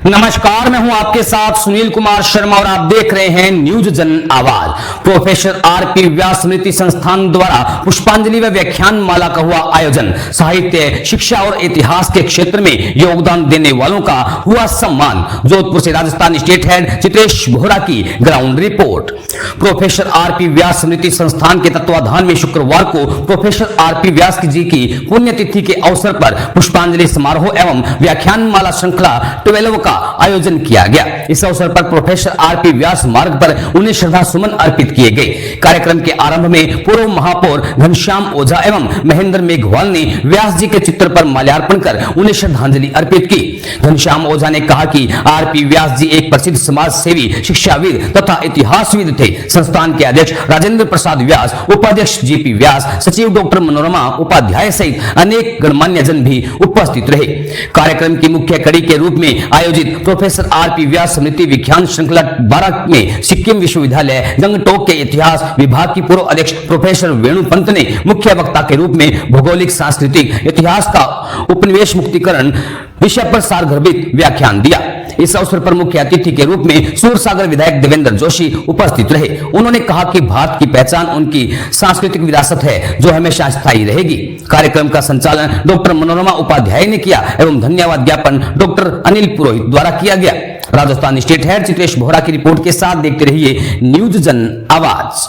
नमस्कार, मैं हूं आपके साथ सुनील कुमार शर्मा और आप देख रहे हैं न्यूज जन आवाज। प्रोफेसर आरपी व्यास स्मृति संस्थान द्वारा पुष्पांजलि व व्याख्यान माला का हुआ आयोजन। साहित्य, शिक्षा और इतिहास के क्षेत्र में योगदान देने वालों का हुआ सम्मान। जोधपुर से राजस्थान स्टेट हेड चित्रेश बोहरा की ग्राउंड रिपोर्ट। प्रोफेसर आरपी व्यास स्मृति संस्थान के तत्वाधान में शुक्रवार को प्रोफेसर आरपी व्यास जी की पुण्यतिथि के अवसर पर पुष्पांजलि समारोह एवं व्याख्यान माला श्रृंखला 12 का आयोजन किया गया। इस अवसर पर प्रोफेसर आरपी व्यास मार्ग पर उन्हें श्रद्धा सुमन अर्पित किए गए। कार्यक्रम के आरंभ में पूर्व महापौर घनश्याम ओझा एवं महेंद्र मेघवाल ने व्यास जी के चित्र पर माल्यार्पण कर उन्हें श्रद्धांजलि अर्पित की। घनश्याम ओझा ने कहा कि आरपी व्यास जी एक प्रसिद्ध समाज सेवी, शिक्षाविद तथा इतिहासविद थे। संस्थान के अध्यक्ष राजेंद्र प्रसाद व्यास, उपाध्यक्ष जीपी व्यास, सचिव डॉक्टर मनोरमा उपाध्याय सहित अनेक गणमान्य जन भी उपस्थित रहे। कार्यक्रम की मुख्य कड़ी के रूप में आयोजित प्रोफेसर आरपी व्यास स्मृति व्याख्यान श्रृंखला 12 में सिक्किम विश्वविद्यालय गंगटोक के इतिहास विभाग की पूर्व अध्यक्ष प्रोफेसर वेणु पंत ने मुख्य वक्ता के रूप में भौगोलिक, सांस्कृतिक, इतिहास का उपनिवेश मुक्तिकरण विषय पर सारगर्भित व्याख्यान दिया। इस अवसर पर मुख्य अतिथि के रूप में सूरसागर विधायक देवेंद्र जोशी उपस्थित रहे। उन्होंने कहा कि भारत की पहचान उनकी सांस्कृतिक विरासत है जो हमेशा स्थायी रहेगी। कार्यक्रम का संचालन डॉक्टर मनोरमा उपाध्याय ने किया एवं धन्यवाद ज्ञापन डॉक्टर अनिल पुरोहित द्वारा किया गया। राजस्थान स्टेट हेड चित्रेश बोहरा की रिपोर्ट के साथ देखते रहिए न्यूज जन आवाज।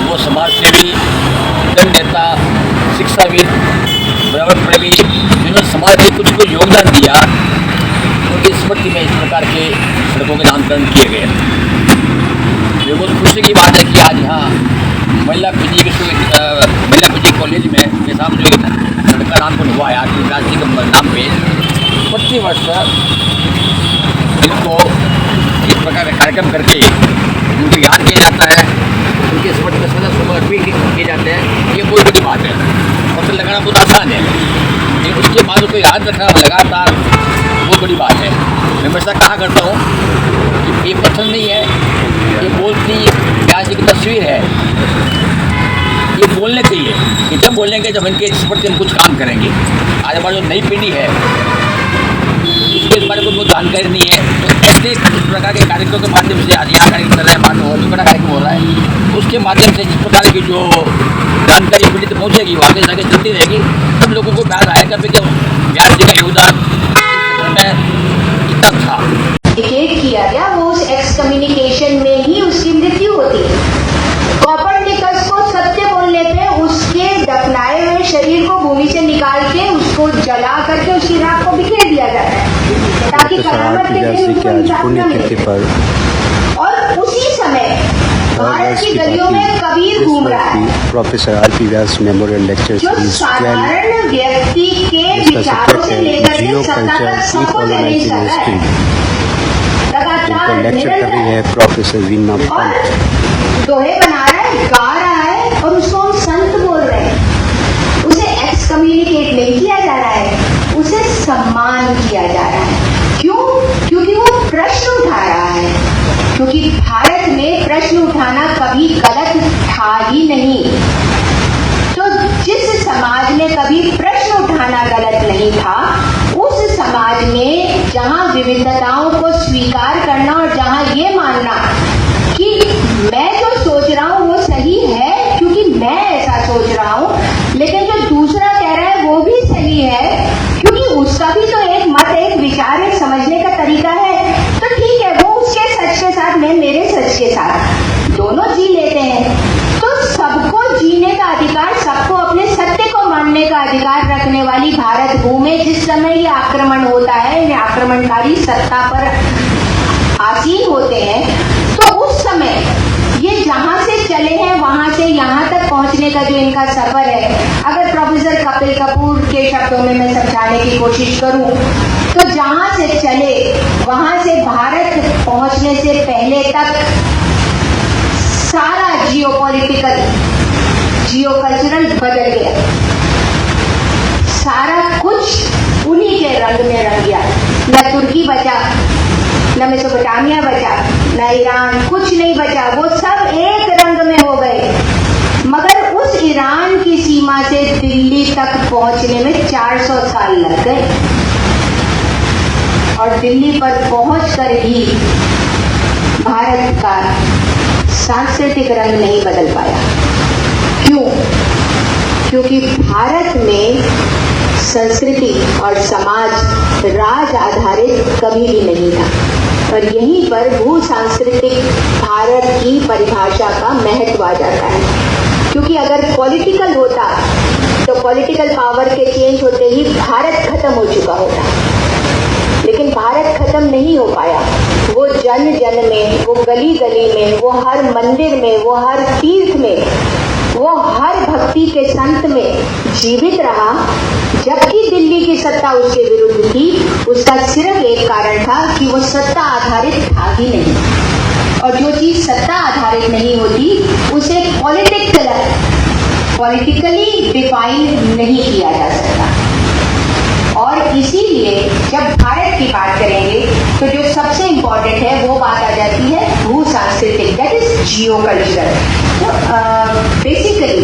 वो समाज सेवी, नेता, शिक्षाविद, ब्राह्मण प्रेमी, जिन्होंने समाज में कुछ योगदान दिया, उनकी स्मृति में इस प्रकार के सड़कों के नामकरण किए गए। ये बहुत खुशी की बात है कि आज यहाँ महिला पीजी कॉलेज में के सामने जो सड़क का नामकरण हुआ है आरपी व्यास जी के नाम पे। प्रतिवर्ष इनको इस प्रकार का कार्यक्रम करके उनको याद किया जाता है, उनकी स्मृति में सदा समर्पित किए जाते हैं। ये बहुत बड़ी बात है। पत्र लगाना बहुत आसान है, लेकिन उसके बाद उसको याद रखना लगातार बहुत बड़ी बात है। मैं हमेशा कहा करता हूँ कि ये पत्थर नहीं है, ये बोलती व्यास जी की तस्वीर है। ये बोलने चाहिए कि जब बोलेंगे जब इनके स्मृति हम कुछ काम करेंगे। आज हमारी जो नई पीढ़ी है उसके इस बारे में बहुत जानकारी नहीं है, तो ऐसे इस प्रकार के कार्यक्रमों के माध्यम से आज यहाँ कार्यक्रम कर रहे हैं, बाद में और भी बड़ा कार्यक्रम हो रहा है, उसके माध्यम से जिस प्रकार की जो जानकारी पीढ़ी तक पहुँचेगी वो आगे जाके चलती रहेगी। सब लोगों को प्यार आएगा कि जब व्यास जी का योगदान इतना था। किया गया वो उस एक्सकम्युनिकेशन में ही उसकी मृत्यु होती है। कोपर्निकस को सत्य बोलने पे उसके दफनाए हुए शरीर को भूमि से निकाल के उसको जला करके उसकी राख को बिखेर दिया जाता है ताकि कयामत के दिन उसको इंसाफ न मिले। और उसी समय भारत की गलियों में कबीर घूम रहा है। प्रोफेसर आरपी व्यास मेमोरियल लेक्चर जो साधारण व्यक्ति के विचारों से लेकर के सत्ता तक सबको चैलेंज कर रहा है। लगातार लेक्चर कर रही है प्रोफेसर वीना पंत। दोहे बना रहा है, गा रहा है और उसको हम संत बोल रहे हैं। उसे एक्सकम्युनिकेट नहीं किया जा रहा है, उसे सम्मान किया जा रहा है। क्यों? क्योंकि वो प्रश्न उठा रहा है। क्योंकि भारत में प्रश्न उठाना कभी गलत था ही नहीं। तो जिस समाज में कभी प्रश्न उठाना गलत नहीं था, उस समाज में जहां विविधताओं को स्वीकार करना और जहां ये मानना कि मैं जो सोच रहा हूं वो सही है क्योंकि मैं ऐसा सोच रहा हूं, लेकिन जो दूसरा कह रहा है वो भी सही है क्योंकि उसका भी तो एक मत, एक विचार, एक समझने का तरीका है। तो ठीक है, वो उसके सच के साथ, मैं मेरे सच के साथ, दोनों जी लेते हैं। तो सबको जीने का अधिकार, सबको अपने सत्य को मानने का अधिकार रखने वाली भारत भूमि में जिस समय ये आक्रमण होता है, ये आक्रमणकारी सत्ता पर आसीन होते हैं, तो उस समय ये जहां से चले हैं वहां से यहां तक पहुंचने का जो इनका सफर है, अगर प्रोफेसर कपिल कपूर के शब्दों में मैं समझाने की कोशिश करूं तो जहां से चले वहां से भारत पहुंचने से पहले तक सारा जियोपॉलिटिकल, जियोकल्चरल बदल गया। सारा कुछ उन्हीं के रंग में रंग गया। न तुर्की बचा, न मेसोपोटामिया बचा, न ईरान, कुछ नहीं बचा। वो सब एक रंग में हो गए। मगर उस ईरान की सीमा से दिल्ली तक पहुंचने में 400 साल लग गए। और दिल्ली पर पहुंचकर ही भारत का सांस्कृतिक रंग नहीं बदल पाया। क्यों? क्योंकि भारत में संस्कृति और समाज राज आधारित कभी भी नहीं था और यहीं पर भू सांस्कृतिक भारत की परिभाषा का महत्व आ जाता है। क्योंकि अगर पॉलिटिकल होता तो पॉलिटिकल पावर के चेंज होते ही भारत खत्म हो चुका होता, लेकिन भारत खत्म नहीं हो पाया। वो जन जन में, वो गली गली में, वो हर मंदिर में, वो हर तीर्थ में, वो हर भक्ति के संत में जीवित रहा। जबकि दिल्ली की सत्ता उसके विरुद्ध थी, उसका सिर्फ एक कारण था कि वो सत्ता आधारित था ही नहीं। और जो चीज सत्ता आधारित नहीं होती उसे पॉलिटिकली डिफाइन नहीं किया जा सकता। और इसीलिए जब भारत की बात करेंगे तो जो सबसे इंपॉर्टेंट है वो बात आ जाती है भू सांस्कृतिक, that is Jio cultural. Basically